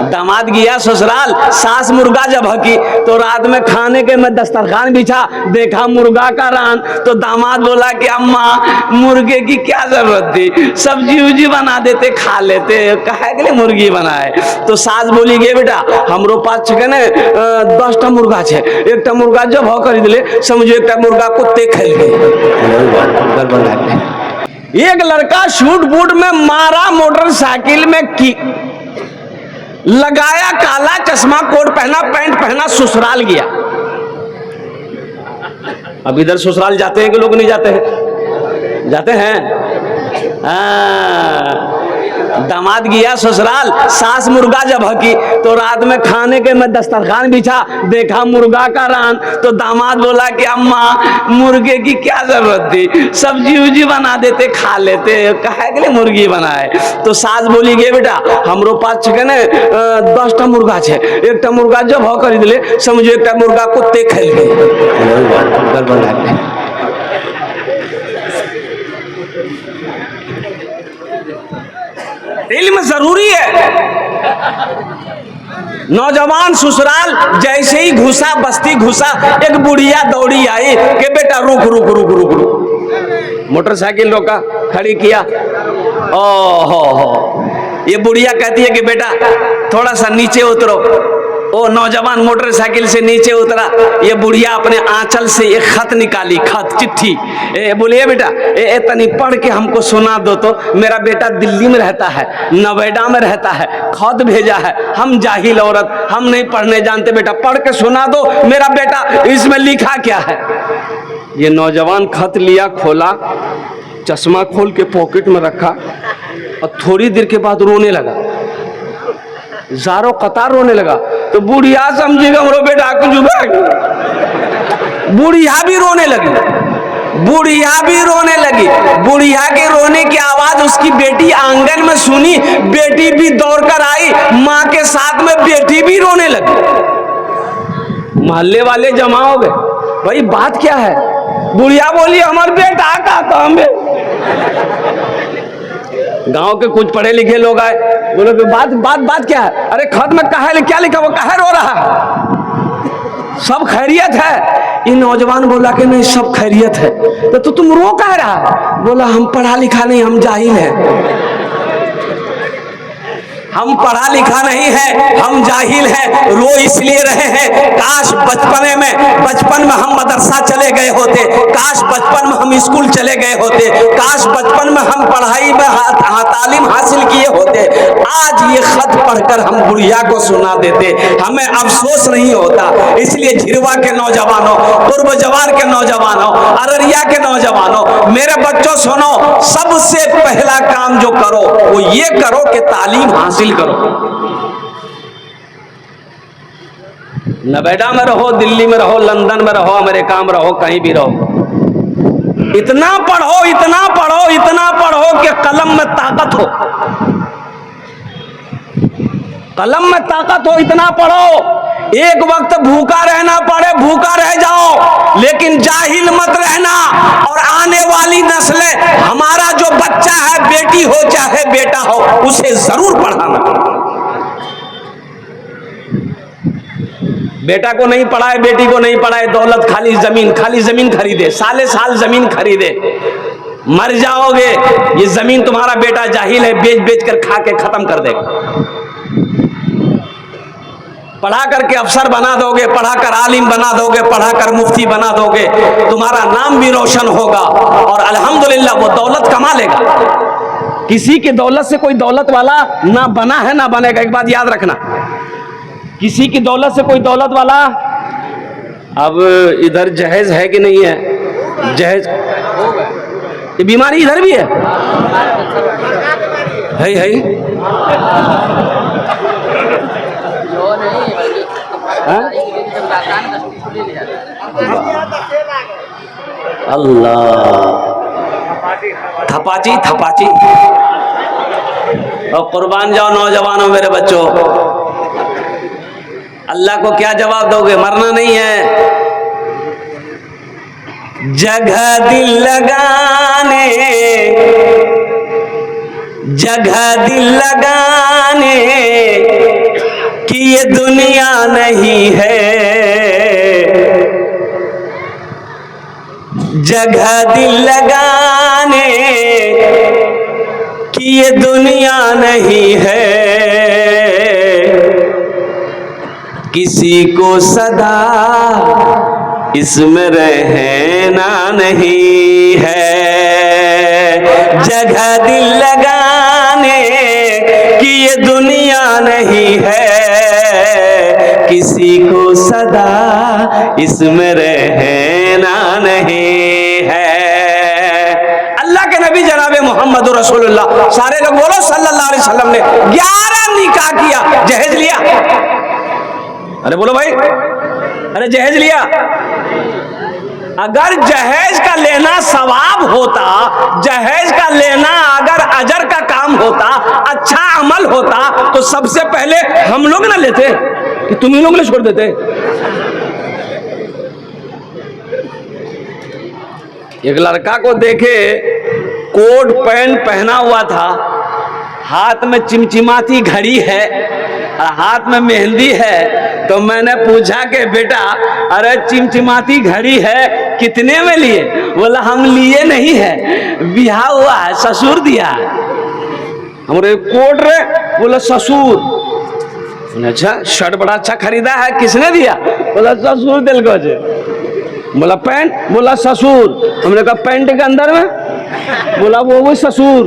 दामाद गया ससुराल, सास मुर्गा जब हकी तो रात में खाने के मैं दस्तरखान बिछा, देखा मुर्गा का रान। तो दामाद बोला कि अम्मा मुर्गे की क्या जरूरत थी, सब्जी उब्जी बना देते खा लेते, काहे के लिए मुर्गी बनाए। तो सास बोली गे बेटा हमरो पास छे ने 10टा मुर्गा छे, एकटा मुर्गा जब हो खरीद ले, समझो एकटा मुर्गा कुत्ते खेल गए। एक लड़का शूट बूट में मारा, मोटरसाइकिल में की लगाया काला चश्मा, कोट पहना, पैंट पहना, ससुराल गया। अब इधर ससुराल जाते हैं कि लोग नहीं जाते हैं? जाते हैं। दामाद गया ससुराल, सास मुर्गा जब हकी तो रात में खाने के मैं दस्तरखान बिछा, देखा मुर्गा का रान। तो दामाद बोला कि अम्मा मुर्गे की क्या जरूरत थी, सब्जी उब्जी बना देते खा लेते, काहे के लिए मुर्गी बनाए। तो सास बोली गे बेटा हमरो पास छे ने 10टा मुर्गा छे, एकटा मुर्गा जब हो खरीद ले, समझो एकटा मुर्गा कुत्ते खेल गए। इल्म जरूरी है। नौजवान ससुराल जैसे ही घुसा, बस्ती घुसा, एक बुढ़िया दौड़ी आई कि बेटा रुक रुक रुक रुक रुक। मोटरसाइकिल रोका, खड़ी किया। ओहो, ये बुढ़िया कहती है कि बेटा थोड़ा सा नीचे उतरो। ओ नौजवान मोटरसाइकिल से नीचे उतरा। ये बुढ़िया अपने आंचल से एक खत निकाली, खत चिट्ठी। बोलिए बेटा तनी पढ़ के हमको सुना दो तो, मेरा बेटा दिल्ली में रहता है, नोएडा में रहता है, खत भेजा है, हम जाहिल औरत, हम नहीं पढ़ने जानते, बेटा पढ़ के सुना दो मेरा बेटा इसमें लिखा क्या है। ये नौजवान खत लिया, खोला, चश्मा खोल के पॉकेट में रखा और थोड़ी देर के बाद रोने लगा, जारो कतार रोने लगा। तो बुढ़िया समझेगा हमरो बेटा कुछ, बुढ़िया भी रोने लगी, बुढ़िया भी रोने लगी। बुढ़िया के रोने की आवाज उसकी बेटी आंगन में सुनी, बेटी भी दौड़कर आई, माँ के साथ में बेटी भी रोने लगी। मोहल्ले वाले जमा हो गए, भाई बात क्या है। बुढ़िया बोली हमारे बेटा का काम है। गांव के कुछ पढ़े लिखे लोग आए, बोले बात बात बात क्या है। अरे खत में क्या लिखा, वो काहे रो रहा है, सब खैरियत है। ये नौजवान बोला कि नहीं सब खैरियत है। तो तुम रो कह रहा। बोला हम पढ़ा लिखा नहीं, हम जाहिल हैं, हम पढ़ा लिखा नहीं है, हम जाहिल हैं, रो इसलिए रहे हैं काश बचपन में हम मदरसा चले गए होते, काश बचपन में हम स्कूल चले गए होते, काश बचपन में हम पढ़ाई में तालीम हासिल किए होते। आज ये खत पढ़कर हम बुढ़िया को सुना देते, हमें अफसोस नहीं होता। इसलिए झिरवा के नौजवानों, पूर्व जवार के नौजवानों, अररिया के नौजवानों, मेरे बच्चों सुनो, सबसे पहला काम जो करो वो ये करो कि तालीम हासिल करो। नोएडा में रहो, दिल्ली में रहो, लंदन में रहो, अमेरिका में रहो, कहीं भी रहो, इतना पढ़ो, इतना पढ़ो, इतना पढ़ो कि कलम में ताकत हो, कलम में ताकत हो, इतना पढ़ो। एक वक्त भूखा रहना पड़े, भूखा रह जाओ, लेकिन जाहिल मत रहना। और आने वाली नस्लें, हमारा जो बच्चा है, बेटी हो चाहे बेटा हो, उसे जरूर पढ़ाना। बेटा को नहीं पढ़ाए, बेटी को नहीं पढ़ाए, दौलत खाली जमीन खरीदे, साले साल जमीन खरीदे, मर जाओगे। ये जमीन तुम्हारा बेटा जाहिल है, बेच बेच कर खा के खत्म कर देगा। पढ़ा करके अफसर बना दोगे, पढ़ा कर आलिम बना दोगे, पढ़ा कर मुफ्ती बना दोगे, तुम्हारा नाम भी रोशन होगा और अल्हम्दुलिल्लाह वो दौलत कमा लेगा। किसी की दौलत से कोई दौलत वाला ना बना है ना बनेगा। एक बात याद रखना, किसी की दौलत से कोई दौलत वाला। अब इधर जहेज है कि नहीं है? जहेज, ये बीमारी इधर भी है। अल्लाह, थपाची। और कुर्बान जाओ नौजवानों, मेरे बच्चों, अल्लाह को क्या जवाब दोगे? मरना नहीं है। जगह दिल लगाने, जगह दिल लगाने, कि ये दुनिया नहीं है, जगह दिल लगाने कि ये दुनिया नहीं है, किसी को सदा इसमें रहना नहीं है, जगह दिल लगाने कि ये दुनिया नहीं है, किसी को सदा इसमें रहना नहीं है। अल्लाह के नबी जनाबे मोहम्मद रसूलुल्लाह, सारे लोग बोलो सल्लल्लाहु अलैहि वसल्लम ने 11 निकाह किया, जहेज लिया। अरे बोलो भाई, अरे जहेज लिया। अगर जहेज का लेना सवाब होता, जहेज का लेना अगर अजर का काम होता, अच्छा अमल होता, तो सबसे पहले हम लोग ना लेते कि तुम ही लोग ने छोड़ देते। एक लड़का को देखे कोट पैंट पहना हुआ था, हाथ में चिमचिमाती घड़ी है और हाथ में मेहंदी है, तो मैंने पूछा कि बेटा अरे चिमचिमाती घड़ी है कितने में लिए? बोला हम लिए नहीं है, ब्याह हुआ है, ससुर दिया है। हमारे कोट रे, बोला ससुर। अच्छा शर्ट बड़ा अच्छा खरीदा है, किसने दिया? बोला ससुर दिल को। बोला पैंट? बोला ससुर। हमने कहा पैंट के अंदर में? बोला वो ससुर।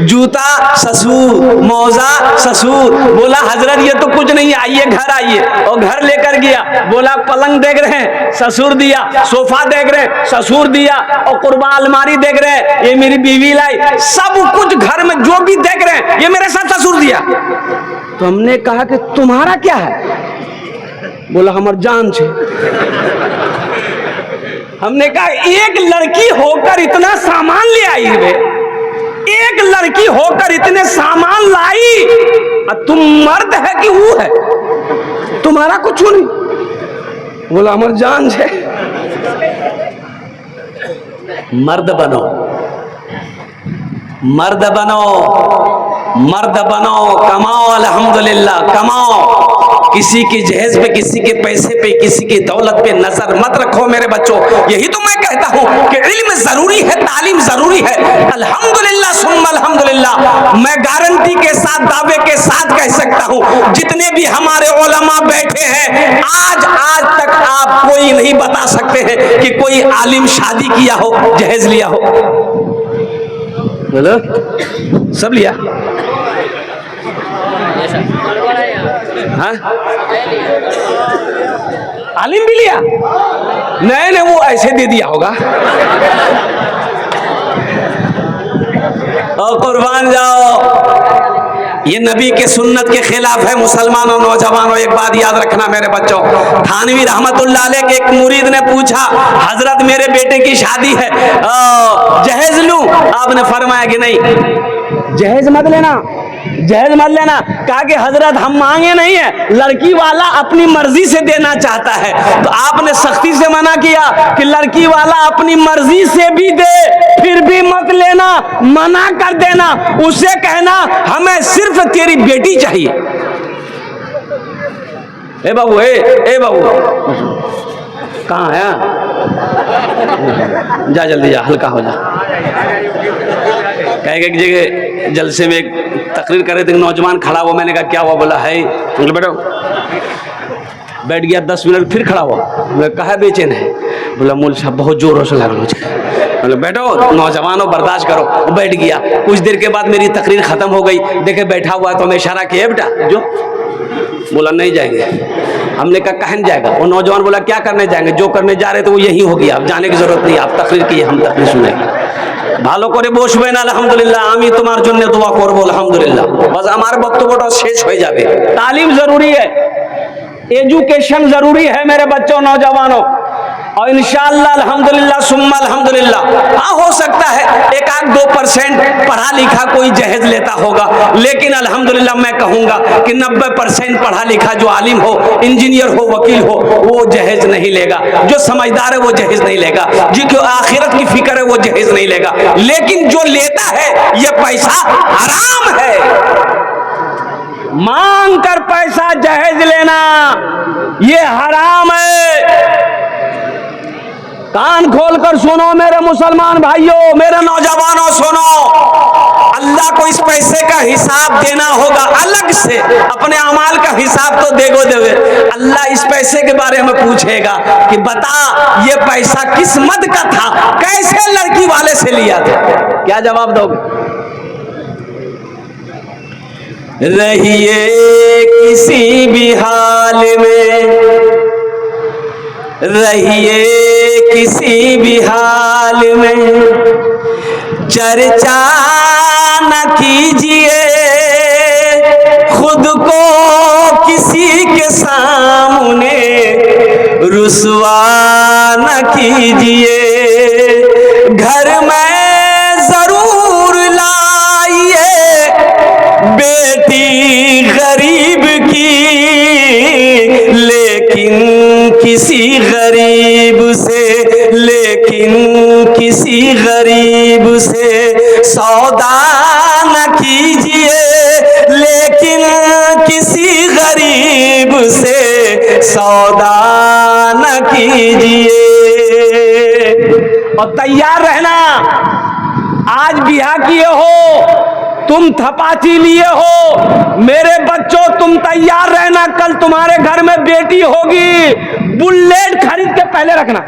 जूता ससुर, मौजा ससुर। बोला हजरत ये तो कुछ नहीं, आइए घर आइए। और घर लेकर गया, बोला पलंग देख रहे हैं, ससुर दिया। सोफा देख रहे हैं, ससुर दिया। और कुर्बान अलमारी देख रहे हैं, ये मेरी बीवी लाई। सब कुछ घर में जो भी देख रहे हैं, ये मेरे साथ ससुर दिया। तो हमने कहा कि तुम्हारा क्या है? बोला हमार जान छे। हमने कहा एक लड़की होकर इतना सामान ले आई रे, एक लड़की होकर इतने सामान लाई, और तुम मर्द है कि वो है? तुम्हारा कुछ नहीं। बोला हमार जान है। मर्द बनो, मर्द बनो, मर्द बनो, कमाओ, अल्हम्दुलिल्लाह कमाओ। किसी की जहेज पे, किसी के पैसे पे, किसी की दौलत पे नजर मत रखो मेरे बच्चों। यही तो मैं कहता हूं कि इल्म जरूरी है, तालीम जरूरी है। अल्हम्दुलिल्लाह सुम्मा अल्हम्दुलिल्लाह, मैं गारंटी के साथ, दावे के साथ कह सकता हूं, जितने भी हमारे उलमा बैठे हैं, आज तक आप कोई नहीं बता सकते हैं कि कोई आलिम शादी किया हो, जहेज लिया हो। बोलो सब लिया? हाँ? आलिम भी लिया? नहीं, वो ऐसे दे दिया होगा। और कुर्बान जाओ, ये नबी के सुन्नत के खिलाफ है। मुसलमानों, नौजवानों, एक बात याद रखना मेरे बच्चों। थानवी रहमतुल्लाह अलैह के एक मुरीद ने पूछा, हजरत मेरे बेटे की शादी है, जहेज लूं? आपने फरमाया कि नहीं, जहेज मत लेना, जहेज मत लेना। कहा कि हजरत हम मांगे नहीं है, लड़की वाला अपनी मर्जी से देना चाहता है। तो आपने सख्ती से मना किया कि लड़की वाला अपनी मर्जी से भी दे, फिर भी मत लेना, मना कर देना। उसे कहना हमें सिर्फ तेरी बेटी चाहिए। ए बाबू, ए बाबू, कहाँ है? जा जल्दी जा, हल्का हो जा। कहे एक जगह जलसे में एक तकरीर कर रहे थे, नौजवान खड़ा हुआ। मैंने कहा क्या हुआ? बोला है, बैठो। बैठ गया, 10 मिनट फिर खड़ा हुआ। मैं कहा बेचैन है? बोला मौल साहब बहुत जोरों से लग रहा मुझे। बोले बैठो, नौजवानों बर्दाश्त करो। बैठ गया। कुछ देर के बाद मेरी तकरीर खत्म हो गई। देखे बैठा हुआ तो मैं इशारा किया, बेटा जो। बोला नहीं जाएंगे। हमने कहा कहाँ जाएगा? वो नौजवान बोला क्या करने जाएंगे? जो करने जा रहे थे वो यही हो गया, अब जाने की जरूरत नहीं, आप तकरीर की, हम तकरीर सुनेंगे। ভালো করে বসবেন আলহামদুলিল্লাহ, আমি তোমার জন্য দোয়া করব আলহামদুলিল্লাহ। बस हमारे বক্তব্যটা শেষ হয়ে যাবে। तालीम जरूरी है, एजुकेशन जरूरी है मेरे बच्चों, नौजवानों। और इंशाअल्लाह अल्हम्दुलिल्लाह सुम्मा अल्हम्दुलिल्लाह, हाँ हो सकता है 1-2% पढ़ा लिखा कोई जहेज लेता होगा, लेकिन अल्हम्दुलिल्लाह मैं कहूँगा कि 90% पढ़ा लिखा जो आलिम हो, इंजीनियर हो, वकील हो, वो जहेज नहीं लेगा। जो समझदार है वो जहेज नहीं लेगा, जिसको आखिरत की फिक्र है वो जहेज नहीं लेगा। लेकिन जो लेता है ये पैसा हराम है। मांग कर पैसा जहेज लेना ये हराम है। कान खोलकर सुनो मेरे मुसलमान भाइयों, मेरे नौजवानों सुनो, अल्लाह को इस पैसे का हिसाब देना होगा अलग से। अपने अमाल का हिसाब तो दोगे, अल्लाह इस पैसे के बारे में पूछेगा कि बता ये पैसा किस मद का था, कैसे लड़की वाले से लिया था। क्या जवाब दोगे? रहिए किसी भी हाल में, रहिए किसी भी हाल में, चर्चा न कीजिए खुद को किसी के सामने, रुसवा न कीजिए। घर में जरूर लाइए बेटी गरीब की, लेकिन किसी गरीब से, लेकिन किसी गरीब से सौदा न कीजिए, लेकिन किसी गरीब से सौदा न कीजिए। और तैयार रहना, आज ब्याह किए हो, तुम थपाची लिए हो, मेरे बच्चों तुम तैयार रहना, कल तुम्हारे घर में बेटी होगी, बुलेट खरीद के पहले रखना।